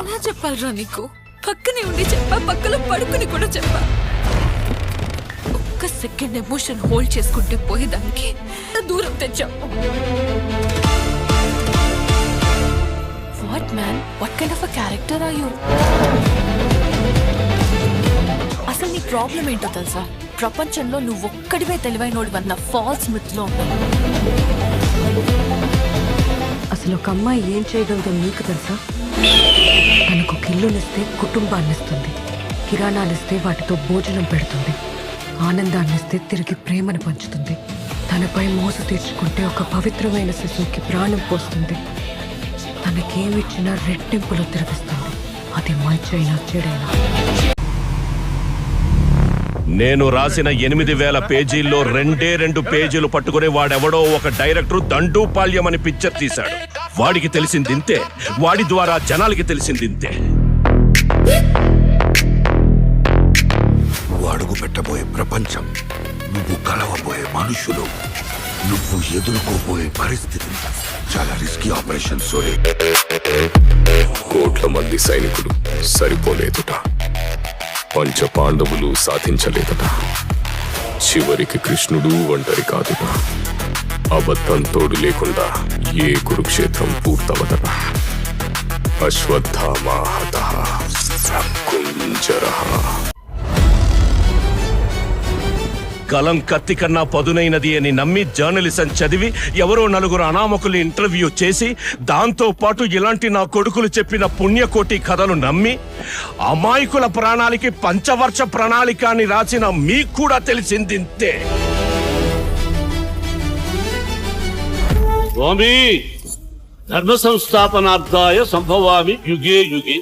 ఎలా చెప్పాలరా నీకు? పక్కనే ఉండి చెప్పా, పక్కలో పడుకుని కూడా చెప్పా. ఒక్క సెకండ్ ఎమోషన్ హోల్డ్ చేసుకుంటే పోయేదానికి దూరం తెచ్చావు. What man, what kind of a character are you? అసలు నీ ప్రాబ్లం ఏంటో తెలుసా? ప్రపంచంలో నువ్వు ఒక్కడివే తెలివైనోడివన్న ఫాల్స్ మిత్ లో ఉన్నావు. అసలు ఒక అమ్మాయి ఏం చేయగలదో నీకు తెలుసా? తనకు ఇల్లునిస్తే కుటుంబాన్నిస్తుంది, కిరాణాలిస్తే వాటితో భోజనం పెడుతుంది, ఆనందాన్నిస్తే తిరిగి ప్రేమను పంచుతుంది, తనపై మోసు తీర్చుకుంటే ఒక పవిత్రమైన శిశువుకి ప్రాణం పోస్తుంది, తనకేమిచ్చినా రెట్టింపులో తిరిగిస్తుంది. అది మంచైనా చెడైనా. నేను రాసిన 8000 పేజీల్లో 2 పేజీలు పట్టుకుని వాడెవడో ఒక డైరెక్టర్ దండూపాల్యం అని పిక్చర్ తీశాడు. వాడికి తెలిసిందింతే, వాడి ద్వారా జనాలకి తెలిసిందింతే. నువ్వు అడుగు పెట్టబోయే ప్రపంచం, నువ్వు కలవబోయే మనుషులు, నువ్వు ఎదుర్కోబోయే పరిస్థితి చాలా రిస్కీ ఆపరేషన్. సోరీ, కోట్ల మంది సైనికులు సరిపోలేదుట, పంచ పాండవులు సాధించలేదట, చివరికి కృష్ణుడు ఒంటరి కాదుట, అబద్ధం తోడు లేకుండా ఏ కురుక్షేత్రం పూర్తవదట. అశ్వత్థామాహతః కుంజరః. కలం కత్తి కన్నా పదునైనది అని నమ్మి జర్నలిజం చదివి ఎవరో 4 అనామకులు ఇంటర్వ్యూ చేసి దాంతో పాటు ఇలాంటి నా కొడుకులు చెప్పిన పుణ్యకోటి కథలు నమ్మి అమాయకుల ప్రాణాలకి పంచవర్ష ప్రణాళిక అని రాసిన మీకు కూడా తెలిసిందింతే. స్వామి, ధర్మ సంస్థాపనార్థాయ సంభవామి యుగే యుగే.